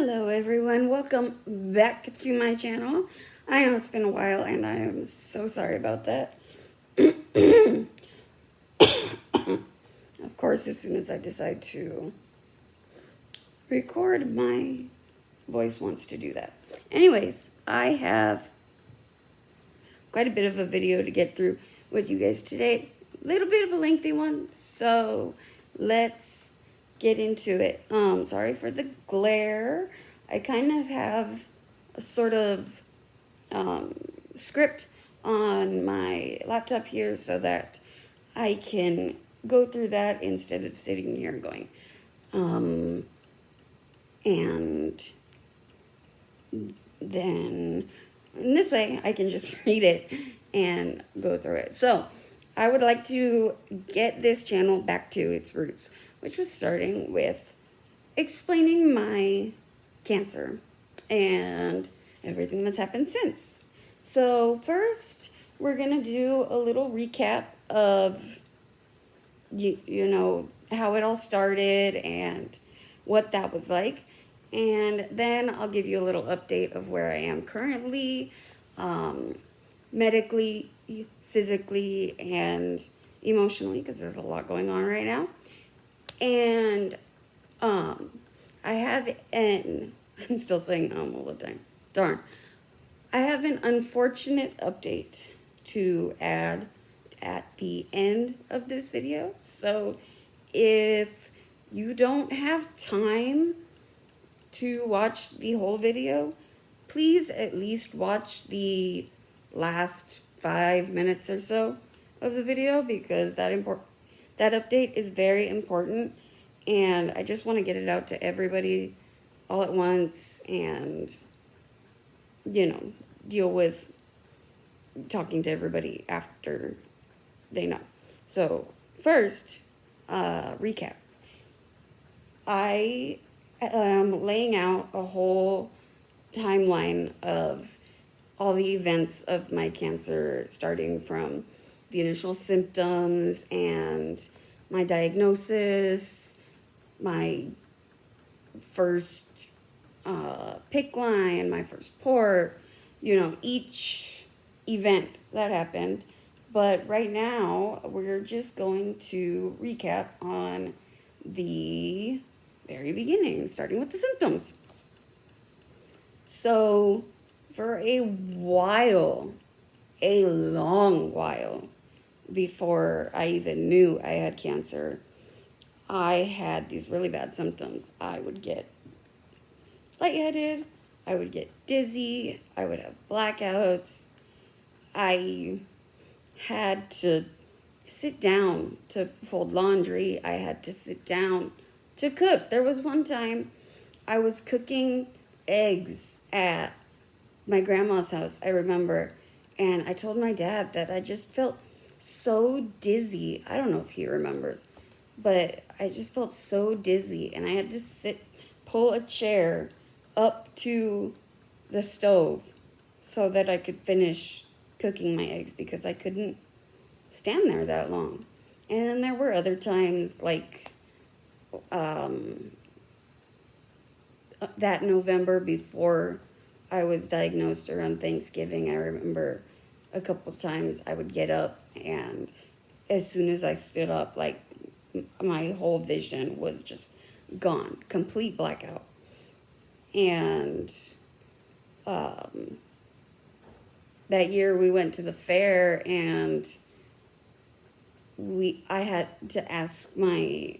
Hello everyone, welcome back to my channel. I know it's been a while and I am so sorry about that. Of course, as soon as I decide to record, my voice wants to do that. Anyways, I have quite a bit of a video to get through with you guys today. A little bit of a lengthy one, so let's get into it. Sorry for the glare. I kind of have a sort of script on my laptop here so that I can go through that instead of sitting here and going. And then in this way I can just read it and go through it. So I would like to get this channel back to its roots, which was starting with explaining my cancer and everything that's happened since. So first, we're going to do a little recap of, you know, how it all started and what that was like. And then I'll give you a little update of where I am currently, medically, physically, and emotionally, because there's a lot going on right now. And I have I'm still saying all the time. Darn. I have an unfortunate update to add at the end of this video. So if you don't have time to watch the whole video, please at least watch the last 5 minutes or so of the video, because that update is very important, and I just want to get it out to everybody all at once and, you know, deal with talking to everybody after they know. So first, recap. I am laying out a whole timeline of all the events of my cancer, starting from the initial symptoms and my diagnosis, my first PICC line, my first port, you know, each event that happened. But right now, we're just going to recap on the very beginning, starting with the symptoms. So for a while, a long while, before I even knew I had cancer, I had these really bad symptoms. I would get lightheaded, I would get dizzy, I would have blackouts. I had to sit down to fold laundry. I had to sit down to cook. There was one time I was cooking eggs at my grandma's house, I remember, and I told my dad that I just felt so dizzy. I don't know if he remembers, but I just felt so dizzy, and I had to pull a chair up to the stove so that I could finish cooking my eggs, because I couldn't stand there that long. And then there were other times, like that November before I was diagnosed around Thanksgiving, I remember a couple times I would get up, and as soon as I stood up, like, my whole vision was just gone, complete blackout. And that year we went to the fair, and I had to ask my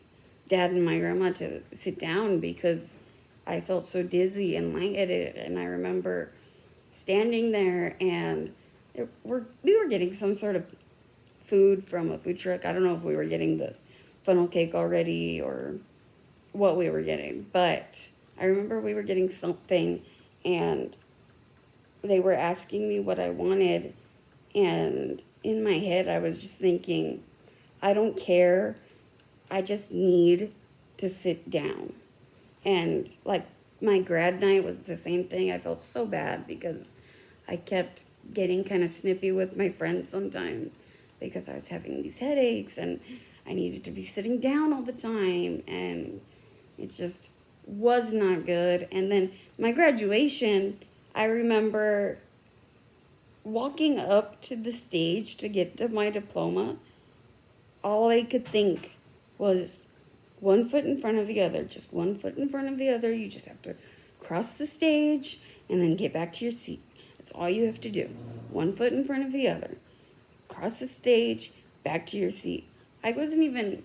dad and my grandma to sit down because I felt so dizzy and lightheaded. And I remember standing there, and we were getting some sort of food from a food truck. I don't know if we were getting the funnel cake already or what we were getting, but I remember we were getting something, and they were asking me what I wanted, and in my head I was just thinking, I don't care, I just need to sit down. And like, my grad night was the same thing. I felt so bad because I kept getting kind of snippy with my friends sometimes because I was having these headaches and I needed to be sitting down all the time, and it just was not good. And then my graduation, I remember walking up to the stage to get to my diploma. All I could think was one foot in front of the other, just one foot in front of the other. You just have to cross the stage and then get back to your seat. That's all you have to do. One foot in front of the other. Cross the stage, back to your seat. I wasn't even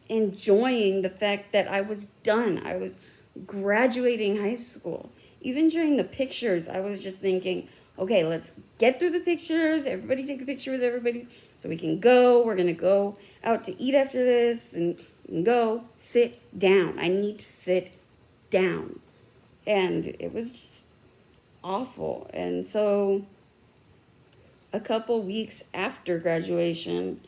enjoying the fact that I was done. I was graduating high school. Even during the pictures, I was just thinking, okay, let's get through the pictures. Everybody take a picture with everybody so we can go. We're going to go out to eat after this and go sit down. I need to sit down. And it was just awful. And so a couple weeks after graduation,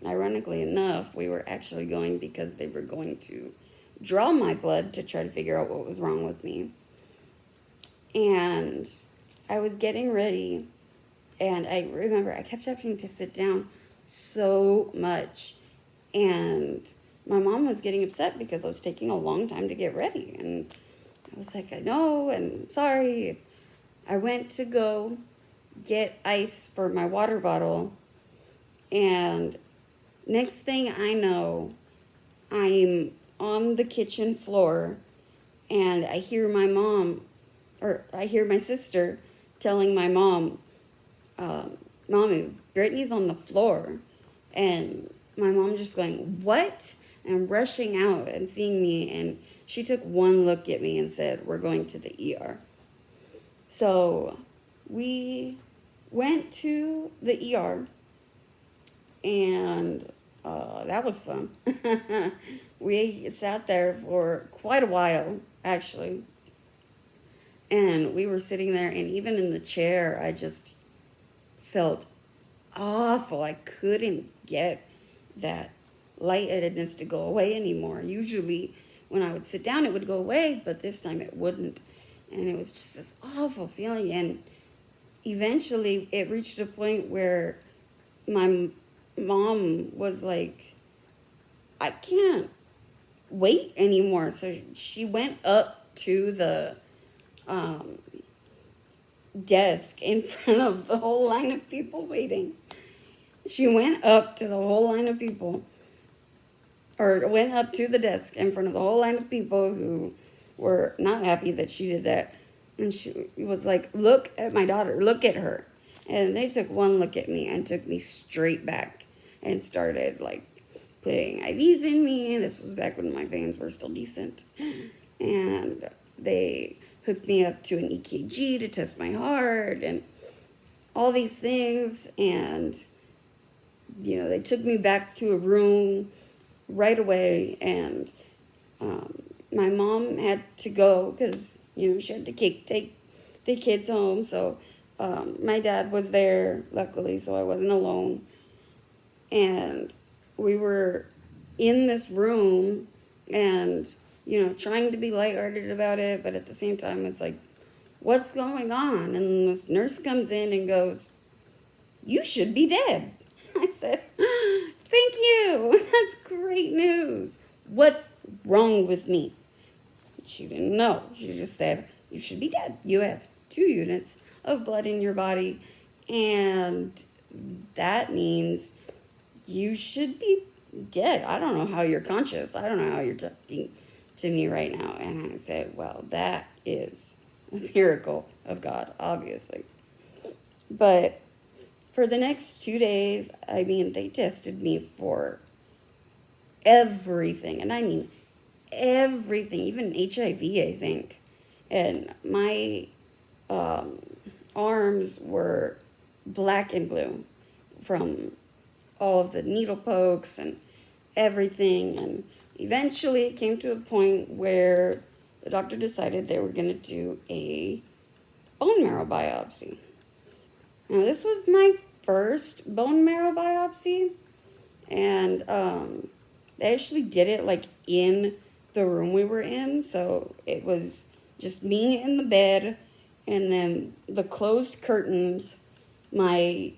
ironically enough, we were actually going because they were going to draw my blood to try to figure out what was wrong with me. And I was getting ready, and I remember I kept having to sit down so much. And my mom was getting upset because I was taking a long time to get ready. And I was like, I know, and sorry. I went to go get ice for my water bottle, and next thing I know, I'm on the kitchen floor, and I hear my mom, or I hear my sister telling my mom, Mommy, Brittany's on the floor. And my mom just going, what? And rushing out and seeing me, and she took one look at me and said, we're going to the ER. So we went to the ER, and that was fun. We sat there for quite a while, actually. And we were sitting there, and even in the chair, I just felt awful. I couldn't get that lightheadedness to go away anymore. Usually when I would sit down, it would go away, but this time it wouldn't. And it was just this awful feeling. And eventually it reached a point where my mom was like, I can't wait anymore. So she went up to the desk in front of the whole line of people waiting. She went up to the whole line of people, or went up to the desk in front of the whole line of people who were not happy that she did that. And she was like, look at my daughter, look at her. And they took one look at me and took me straight back and started like putting IVs in me. This was back when my veins were still decent. And they hooked me up to an EKG to test my heart and all these things. And, you know, they took me back to a room right away. And my mom had to go because, you know, she had to take the kids home. So my dad was there, luckily, so I wasn't alone. And we were in this room and, you know, trying to be lighthearted about it, but at the same time, it's like, what's going on? And this nurse comes in and goes, you should be dead. I said, thank you. That's great news. What's wrong with me? She didn't know. She just said, you should be dead. You have 2 units of blood in your body, and that means you should be dead. I don't know how you're conscious. I don't know how you're talking to me right now. And I said, well, that is a miracle of God, obviously. But for the next 2 days, I mean, they tested me for everything. And I mean everything, even HIV, I think. And my arms were black and blue from all of the needle pokes and everything. And eventually it came to a point where the doctor decided they were going to do a bone marrow biopsy. Now, this was my first bone marrow biopsy, and they actually did it like in the room we were in. So it was just me in the bed, and then the closed curtains, my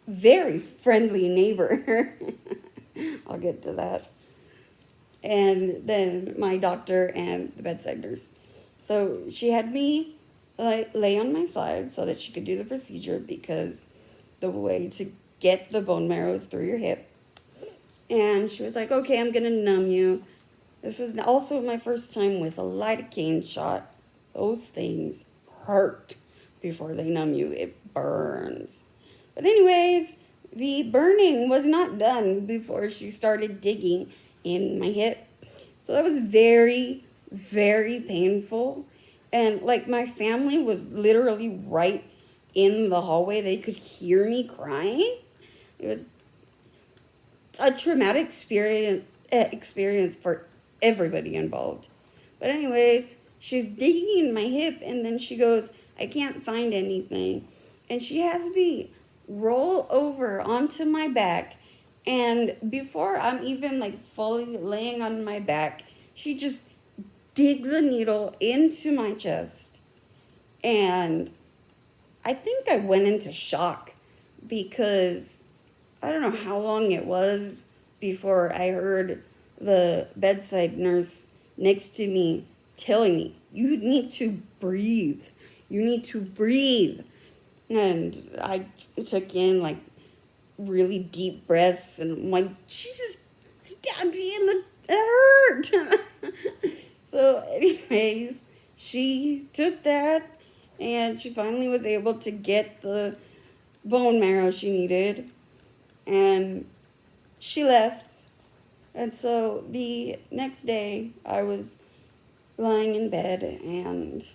very friendly neighbor, I'll get to that, and then my doctor and the bedside nurse. So she had me lay on my side so that she could do the procedure, because the way to get the bone marrow is through your hip. And she was like, okay, I'm going to numb you. This was also my first time with a lidocaine shot. Those things hurt before they numb you. It burns. But anyways, the burning was not done before she started digging in my hip. So that was very, very painful. And like, my family was literally right in the hallway. They could hear me crying. It was a traumatic experience for everybody involved. But anyways, she's digging in my hip, and then she goes, I can't find anything. And she has me roll over onto my back. And before I'm even like fully laying on my back, she just digs a needle into my chest. And I think I went into shock, because I don't know how long it was before I heard the bedside nurse next to me telling me, you need to breathe. You need to breathe. And I took in like really deep breaths, and I'm like, she just stabbed me in the, it hurt. So anyways, she took that, and she finally was able to get the bone marrow she needed, and she left. And so the next day, I was lying in bed, and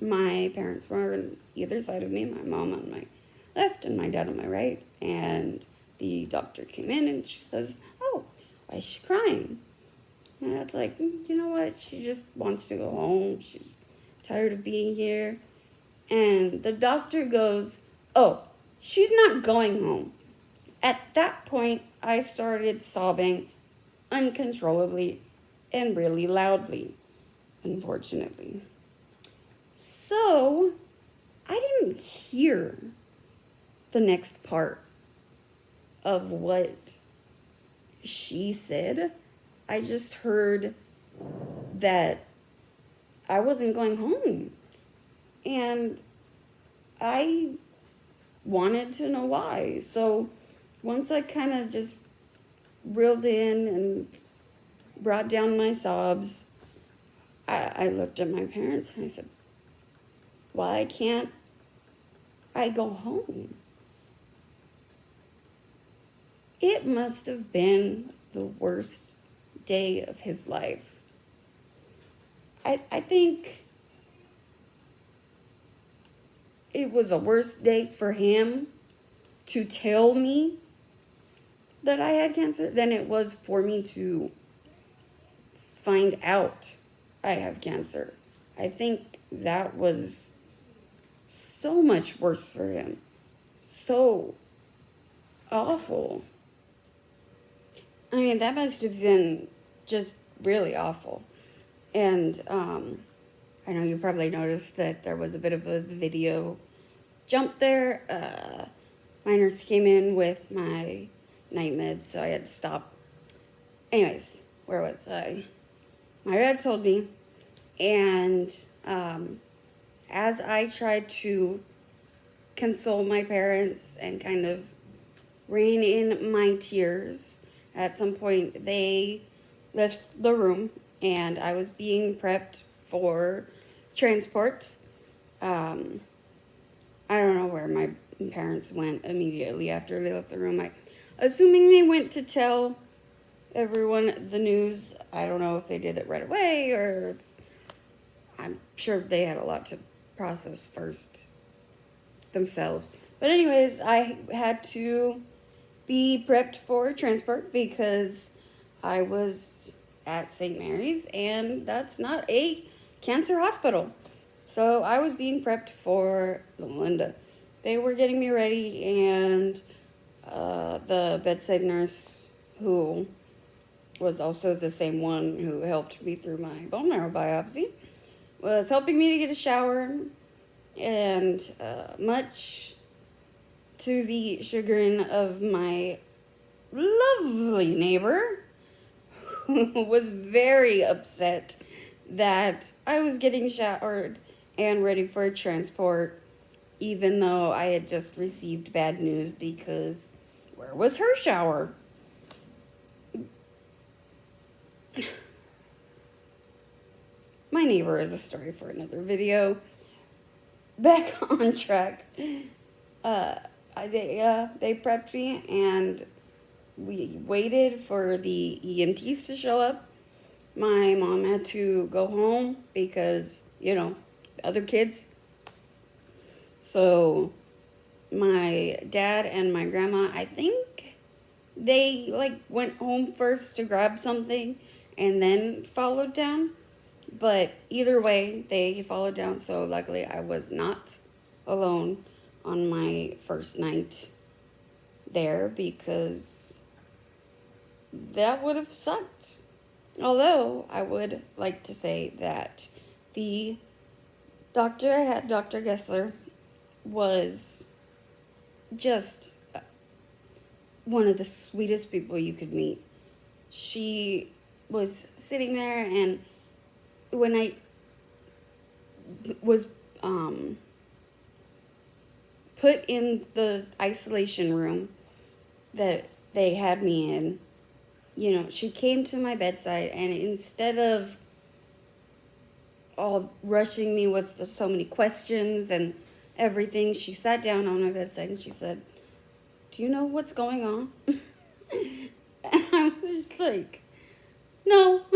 my parents were on either side of me, my mom on my left and my dad on my right. And the doctor came in, and she says, oh, why is she crying? And it's like, you know what? She just wants to go home. She's tired of being here. And the doctor goes, oh, she's not going home. At that point, I started sobbing uncontrollably and really loudly, unfortunately. So I didn't hear the next part of what she said. I just heard that I wasn't going home. And I wanted to know why. So once I kind of just reeled in and brought down my sobs, I looked at my parents and I said, why can't I go home? It must have been the worst day of his life. I think it was a worse day for him to tell me that I had cancer than it was for me to find out I have cancer. I think that was so much worse for him. So awful. I mean, that must have been just really awful. And I know you probably noticed that there was a bit of a video jump there. My nurse came in with my night meds, so I had to stop. Anyways, where was I? My dad told me, and as I tried to console my parents and kind of rein in my tears, at some point they left the room, and I was being prepped for transport. I don't know where my parents went immediately after they left the room. Assuming they went to tell everyone the news. I don't know if they did it right away, or I'm sure they had a lot to process first themselves. But anyways, I had to be prepped for transport because I was at St. Mary's, and that's not a cancer hospital. So I was being prepped for Linda. They were getting me ready, and the bedside nurse, who was also the same one who helped me through my bone marrow biopsy, was helping me to get a shower, and much to the chagrin of my lovely neighbor, was very upset that I was getting showered and ready for transport, even though I had just received bad news because where was her shower? My neighbor is a story for another video. Back on track. They prepped me and we waited for the EMTs to show up. My mom had to go home because, other kids. So my dad and my grandma, I think they went home first to grab something and then followed down. But either way, they followed down. So luckily I was not alone on my first night there because that would have sucked. Although I would like to say that the doctor I had, Dr. Gessler, was just one of the sweetest people you could meet. She was sitting there, and when I was put in the isolation room that they had me in, she came to my bedside, and instead of all rushing me with so many questions and everything, she sat down on my bedside and she said, "Do you know what's going on?" And I was just like, "No,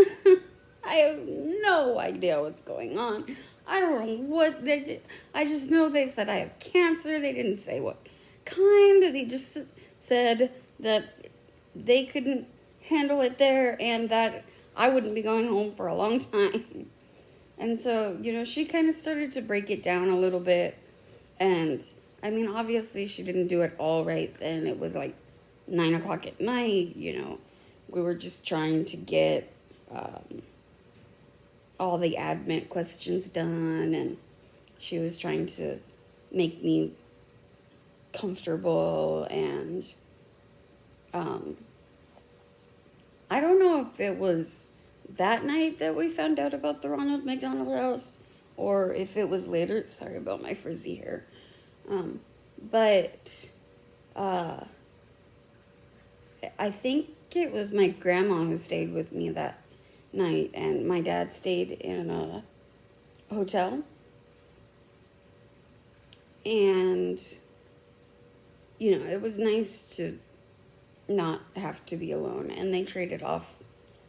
I have no idea what's going on. I don't know what they did. I just know they said I have cancer. They didn't say what kind. They just said that they couldn't handle it there and that I wouldn't be going home for a long time." And so, she kind of started to break it down a little bit. And I mean, obviously she didn't do it all right then. It was 9 o'clock at night, we were just trying to get all the admit questions done, and she was trying to make me comfortable. And I don't know if it was that night that we found out about the Ronald McDonald House or if it was later. Sorry about my frizzy hair. But I think it was my grandma who stayed with me that night, and my dad stayed in a hotel. And, it was nice to not have to be alone, and they traded off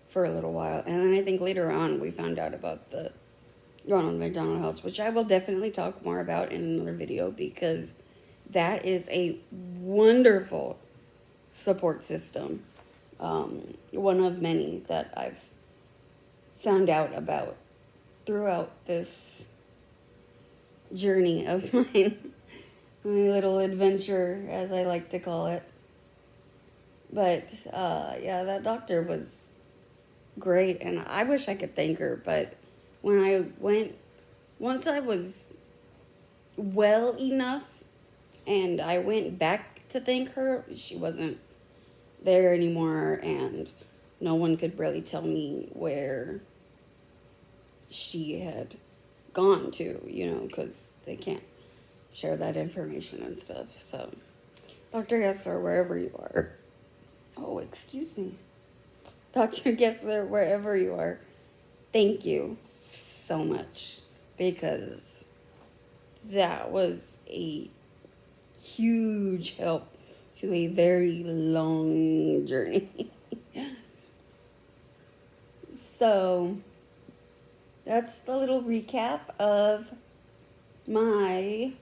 for a little while. And then I think later on we found out about the Ronald McDonald House, which I will definitely talk more about in another video, because that is a wonderful support system. One of many that I've found out about throughout this journey of mine, my little adventure, as I like to call it. But that doctor was great, and I wish I could thank her. But when I went, once I was well enough and I went back to thank her, she wasn't there anymore, and no one could really tell me where she had gone to, because they can't share that information and stuff. So, Dr. Gessler, wherever you are. Oh, excuse me. Dr. Gessler, wherever you are, thank you so much, because that was a huge help to a very long journey. So that's the little recap of my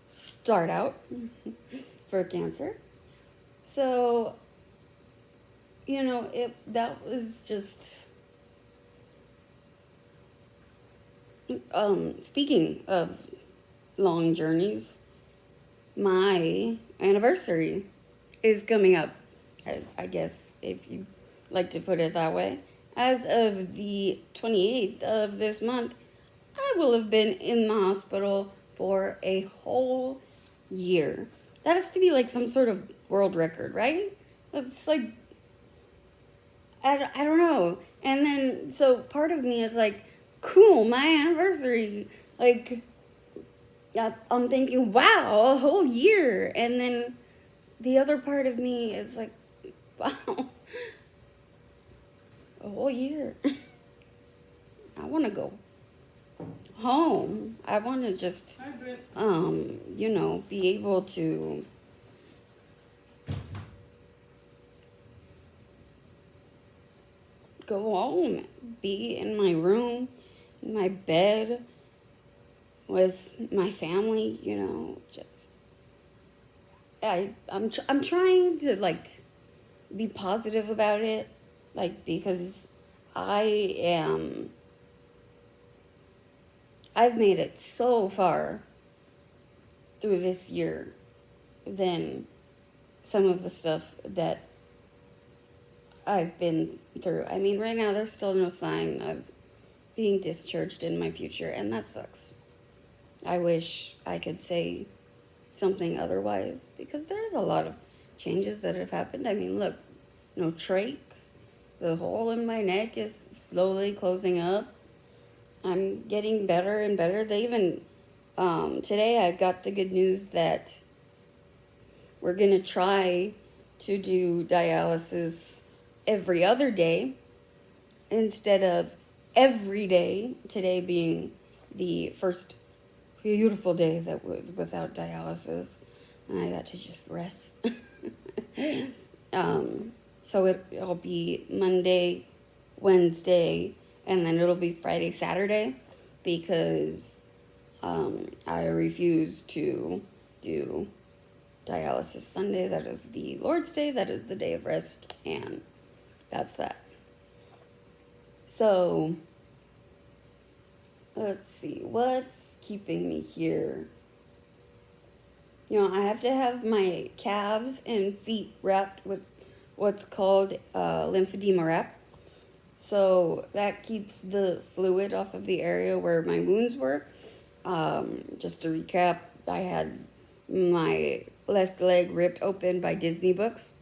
start out for cancer. So, that was just, speaking of long journeys, my anniversary is coming up, I guess, if you like to put it that way. As of the 28th of this month, I will have been in the hospital for a whole year. That has to be some sort of world record, right? It's like, I don't know. And then, so part of me is like, cool, my anniversary. Like, yeah, I'm thinking, wow, a whole year. And then the other part of me is like, wow, a whole year. I want to go home. I want to just, be able to go home, be in my room, in my bed with my family, just I'm trying to like be positive about it, like, because I am I've made it so far through this year than some of the stuff that I've been through. I mean, right now there's still no sign of being discharged in my future, and that sucks. I wish I could say something otherwise, because there's a lot of changes that have happened. I mean, look, no trach, the hole in my neck is slowly closing up. I'm getting better and better. They even, today I got the good news that we're going to try to do dialysis every other day instead of every day, today being the first beautiful day that was without dialysis, and I got to just rest. So it'll be Monday, Wednesday, and then it'll be Friday, Saturday, because I refuse to do dialysis Sunday. That is the Lord's Day. That is the day of rest, and that's that. So let's see, what's keeping me here? I have to have my calves and feet wrapped with what's called lymphedema wrap. So that keeps the fluid off of the area where my wounds were. Just to recap, I had my left leg ripped open by Disney books.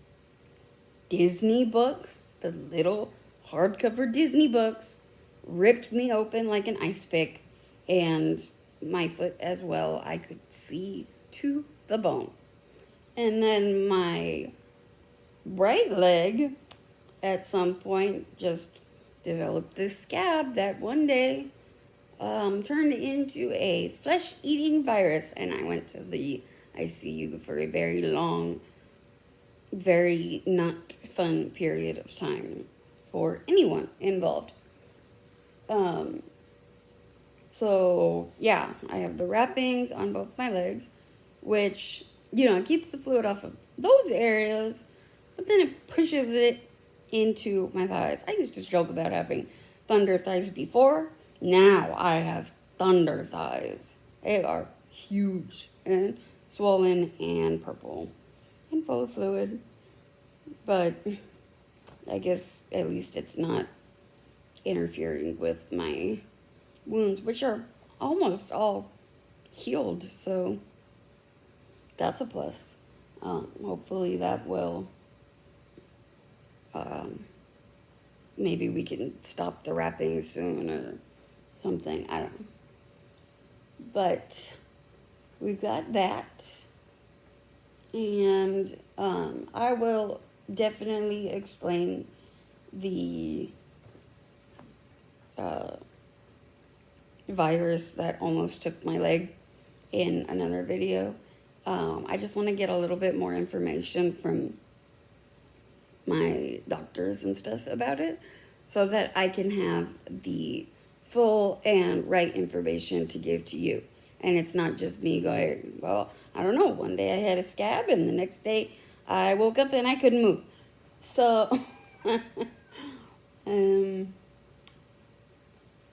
Disney books, the little hardcover Disney books, ripped me open like an ice pick, and my foot as well. I could see to the bone. And then my right leg at some point just developed this scab that one day turned into a flesh-eating virus, and I went to the ICU for a very long, very not fun period of time for anyone involved. So yeah, I have the wrappings on both my legs, which, it keeps the fluid off of those areas, but then it pushes it into my thighs. I used to joke about having thunder thighs before. Now I have thunder thighs. They are huge and swollen and purple and full of fluid. But I guess at least it's not interfering with my wounds, which are almost all healed. So that's a plus. Hopefully that will, maybe we can stop the wrapping soon or something. I don't know. But we've got that. And I will definitely explain the virus that almost took my leg in another video. I just want to get a little bit more information from my doctors and stuff about it, so that I can have the full and right information to give to you. And it's not just me going, well, I don't know, one day I had a scab and the next day I woke up and I couldn't move. So,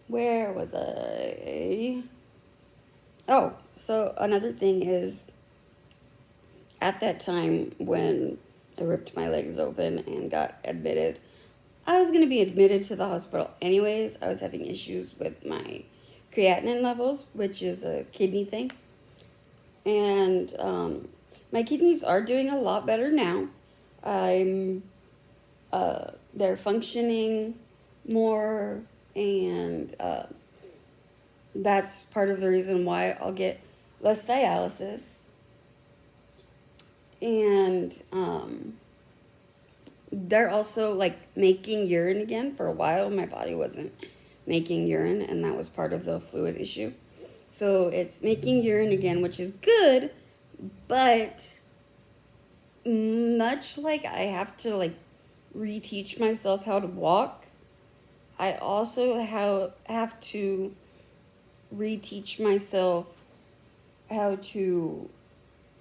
where was I? Oh, so another thing is, at that time when I ripped my legs open and got admitted, I was going to be admitted to the hospital anyways. I was having issues with my creatinine levels, which is a kidney thing. And my kidneys are doing a lot better now. I'm they're functioning more, and that's part of the reason why I'll get less dialysis. And they're also like making urine again. For a while my body wasn't making urine, and that was part of the fluid issue. So it's making urine again, which is good, but much like I have to like reteach myself how to walk, I also have to reteach myself how to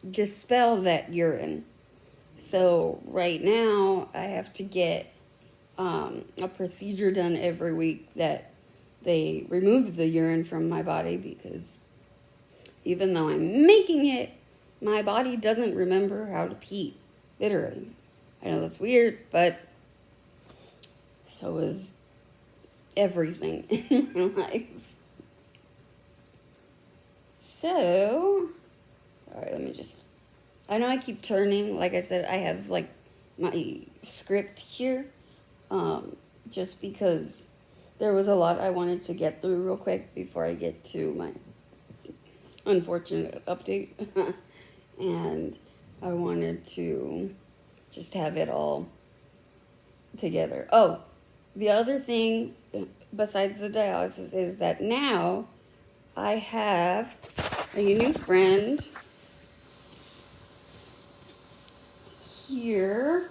dispel that urine. So right now I have to get a procedure done every week that they remove the urine from my body, because even though I'm making it, my body doesn't remember how to pee, literally. I know that's weird, but so is everything in my life. So, all right, I know I keep turning. Like I said, I have like my script here, just because there was a lot I wanted to get through real quick before I get to my unfortunate update. And I wanted to just have it all together. Oh, the other thing besides the dialysis is that now I have a new friend here.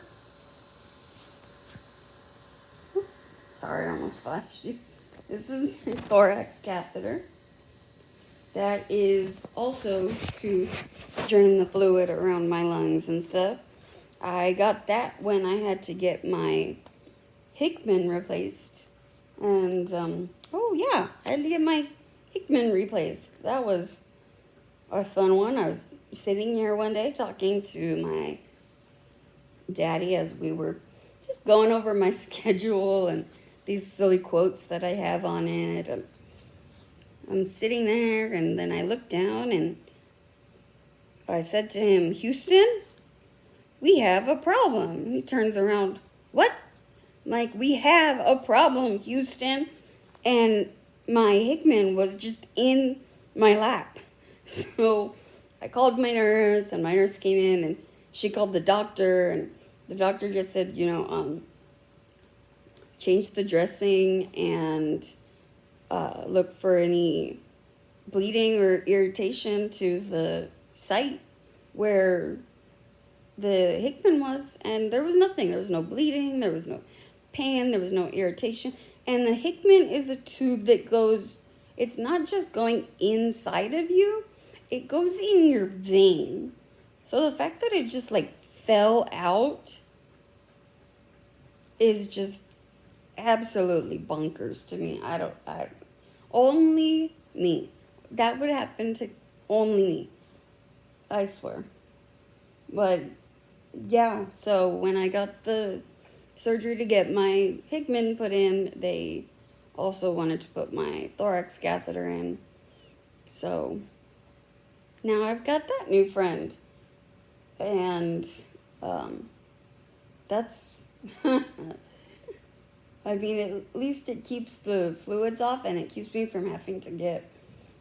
Sorry, I almost flashed you. This is my thorax catheter. That is also to drain the fluid around my lungs and stuff. I got that when I had to get my Hickman replaced. And, oh yeah, I had to get my Hickman replaced. That was a fun one. I was sitting here one day talking to my daddy as we were just going over my schedule and these silly quotes that I have on it. I'm sitting there, and then I looked down and I said to him, "Houston, we have a problem." He turns around, "What?" I'm like, "We have a problem, Houston." And my Hickman was just in my lap. So I called my nurse, and my nurse came in, and she called the doctor, and the doctor just said, change the dressing and look for any bleeding or irritation to the site where the Hickman was. And there was nothing. There was no bleeding. There was no pain. There was no irritation. And the Hickman is a tube that goes, it's not just going inside of you, it goes in your vein. So the fact that it just like fell out is just absolutely bonkers to me. Only me. That would happen to only me. I swear. But yeah, so when I got the surgery to get my Hickman put in, they also wanted to put my thorax catheter in. So now I've got that new friend. And that's I mean, at least it keeps the fluids off, and it keeps me from having to get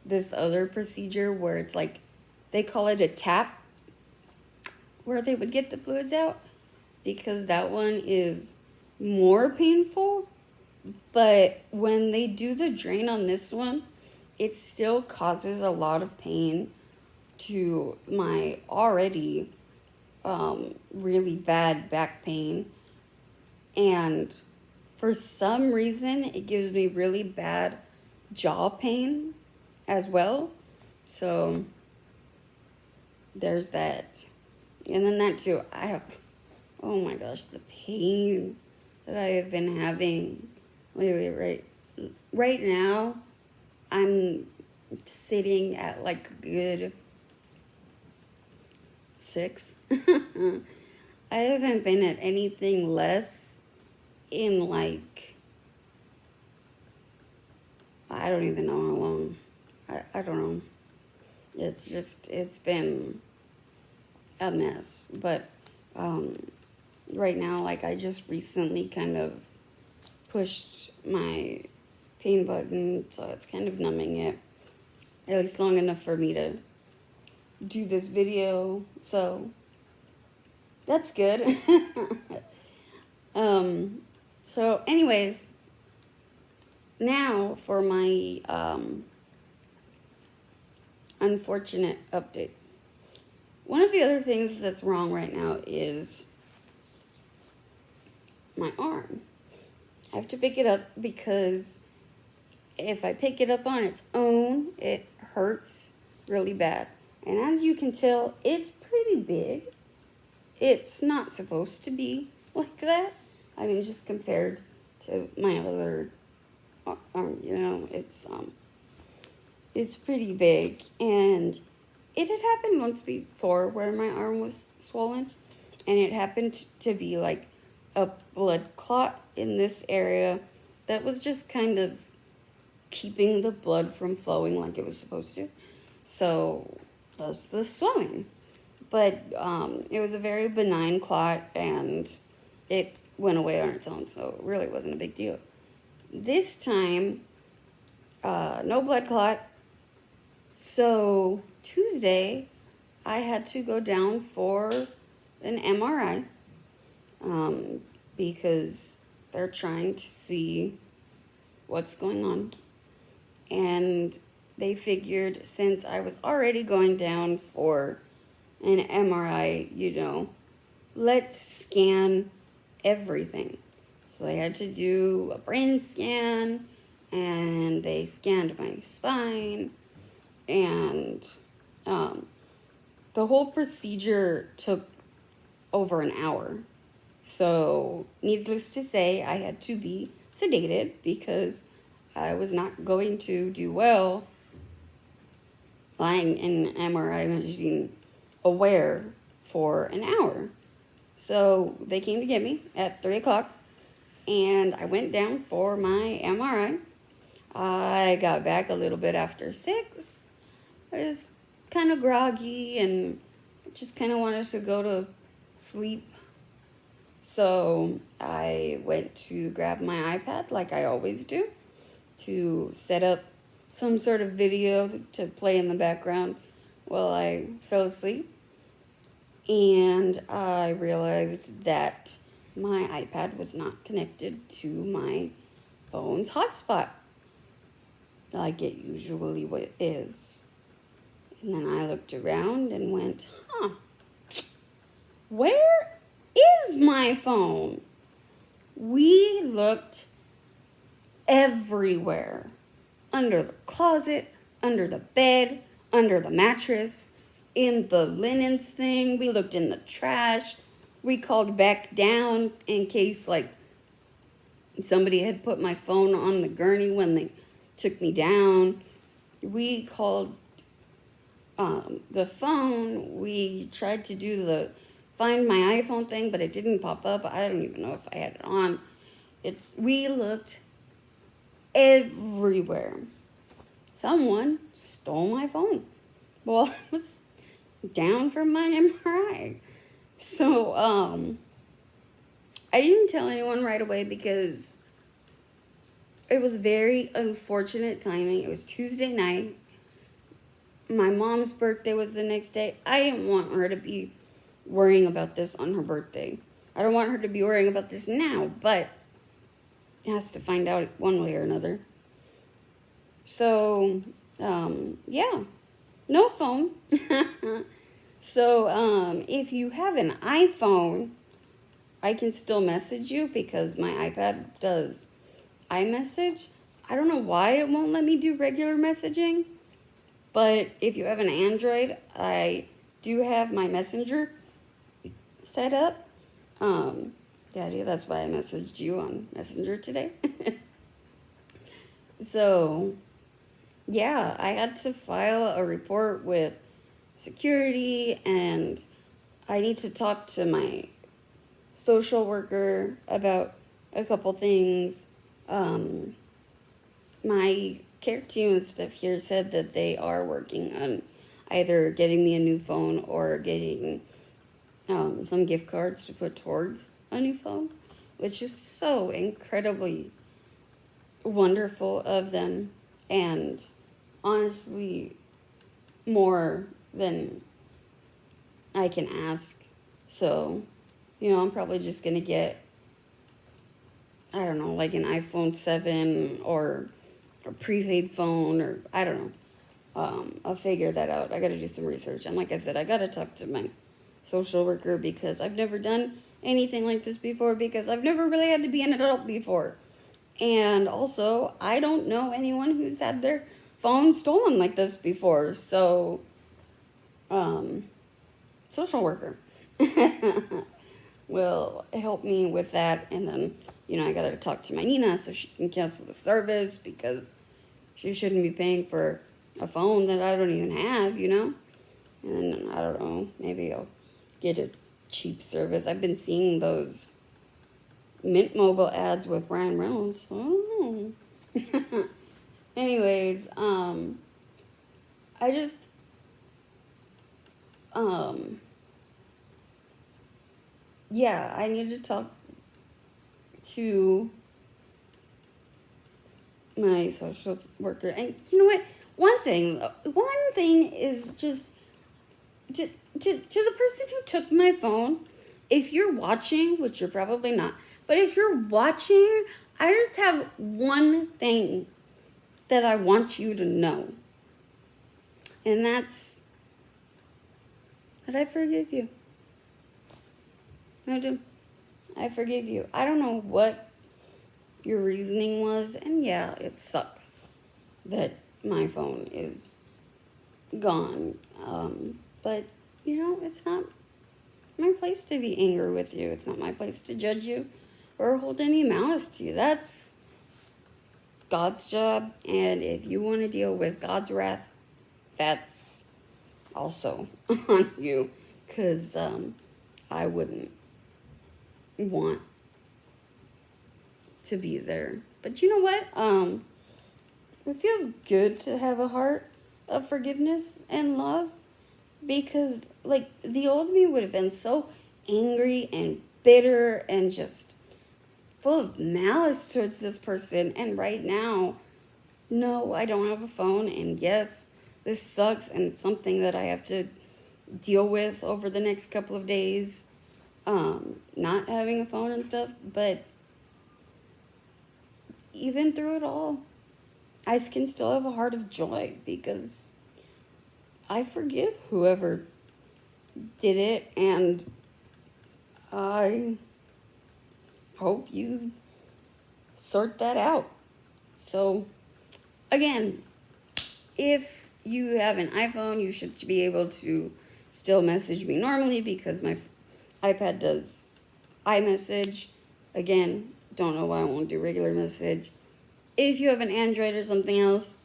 this other procedure where it's like, they call it a tap, where they would get the fluids out, because that one is more painful. But when they do the drain on this one, it still causes a lot of pain to my already really bad back pain. And for some reason, it gives me really bad jaw pain as well. So there's that. And then that too, oh my gosh, the pain that I have been having lately. Right now, I'm sitting at like a good 6. I haven't been at anything less in like, I don't even know how long. I don't know. It's been a mess. But right now. Like, I just recently kind of pushed my pain button, so it's kind of numbing it, at least long enough for me to do this video. So that's good. So anyways, now for my unfortunate update. One of the other things that's wrong right now is my arm. I have to pick it up because if I pick it up on its own, it hurts really bad. And as you can tell, it's pretty big. It's not supposed to be like that. I mean, just compared to my other arm, you know, it's pretty big. And it had happened once before where my arm was swollen, and it happened to be like a blood clot in this area that was just kind of keeping the blood from flowing like it was supposed to. So thus the swelling. But it was a very benign clot, and it went away on its own, so it really wasn't a big deal. This time, no blood clot. So Tuesday, I had to go down for an MRI because they're trying to see what's going on. And they figured since I was already going down for an MRI, you know, let's scan everything. So they had to do a brain scan, and they scanned my spine, and the whole procedure took over an hour. So needless to say, I had to be sedated because I was not going to do well lying in an MRI machine aware for an hour. So they came to get me at 3 o'clock, and I went down for my MRI. I got back a little bit after 6. I was kind of groggy and just kind of wanted to go to sleep. So I went to grab my iPad like I always do to set up some sort of video to play in the background while I fell asleep. And I realized that my iPad was not connected to my phone's hotspot like it usually is. And then I looked around and went, where is my phone? We looked everywhere. Under the closet, under the bed, under the mattress, in the linens thing. We looked in the trash. We called back down in case, like, somebody had put my phone on the gurney when they took me down. We called the phone. We tried to do the find my iPhone thing, but it didn't pop up. I don't even know if I had it on. We looked everywhere. Someone stole my phone while I was down for my MRI. So I didn't tell anyone right away because it was very unfortunate timing. It was Tuesday night. My mom's birthday was the next day. I didn't want her to be worrying about this on her birthday. I don't want her to be worrying about this now, but has to find out one way or another. So, yeah, no phone. So, if you have an iPhone, I can still message you because my iPad does iMessage. I don't know why it won't let me do regular messaging, but if you have an Android, I do have my Messenger set up. Daddy, that's why I messaged you on Messenger today. So, yeah, I had to file a report with security, and I need to talk to my social worker about a couple things. My care team and stuff here said that they are working on either getting me a new phone or getting some gift cards to put towards a new phone, which is so incredibly wonderful of them, and honestly more than I can ask. So, I'm probably just gonna get, I don't know, like an iPhone 7 or a prepaid phone, or I don't know. I'll figure that out. I gotta do some research. And like I said, I gotta talk to my social worker because I've never done anything like this before, because I've never really had to be an adult before. And also, I don't know anyone who's had their phone stolen like this before. So, social worker will help me with that. And then, I gotta talk to my Nina so she can cancel the service, because she shouldn't be paying for a phone that I don't even have, And I don't know, maybe I'll get a cheap service. I've been seeing those Mint Mobile ads with Ryan Reynolds. I don't know. Anyways, I just, yeah, I need to talk to my social worker. And you know what? One thing is just to the person who took my phone, if you're watching, which you're probably not, but if you're watching, I just have one thing that I want you to know. And that's that I forgive you. I do. I forgive you. I don't know what your reasoning was, and yeah, it sucks that my phone is gone. But, it's not my place to be angry with you. It's not my place to judge you or hold any malice to you. That's God's job, and if you want to deal with God's wrath, that's also on you, because I wouldn't want to be there. But you know what? It feels good to have a heart of forgiveness and love, because like the old me would have been so angry and bitter and just full of malice towards this person. And right now, no, I don't have a phone, and yes, this sucks, and it's something that I have to deal with over the next couple of days, not having a phone and stuff. But even through it all, I can still have a heart of joy, because I forgive whoever did it, and I hope you sort that out. So, again, if you have an iPhone, you should be able to still message me normally, because my iPad does iMessage. Again, don't know why I won't do regular message. If you have an Android or something else,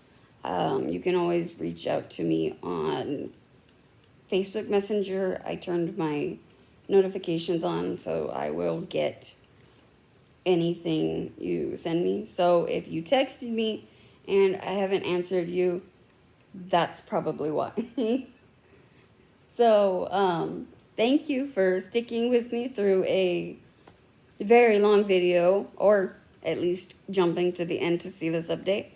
you can always reach out to me on Facebook Messenger. I turned my notifications on, so I will get anything you send me. So if you texted me and I haven't answered you, that's probably why. So, thank you for sticking with me through a very long video, or at least jumping to the end to see this update.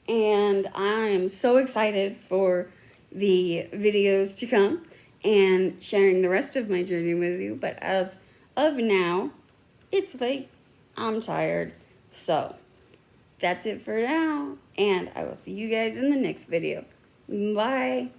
And I'm so excited for the videos to come and sharing the rest of my journey with you. But as of now, it's late. I'm tired. So, that's it for now. And I will see you guys in the next video. Bye.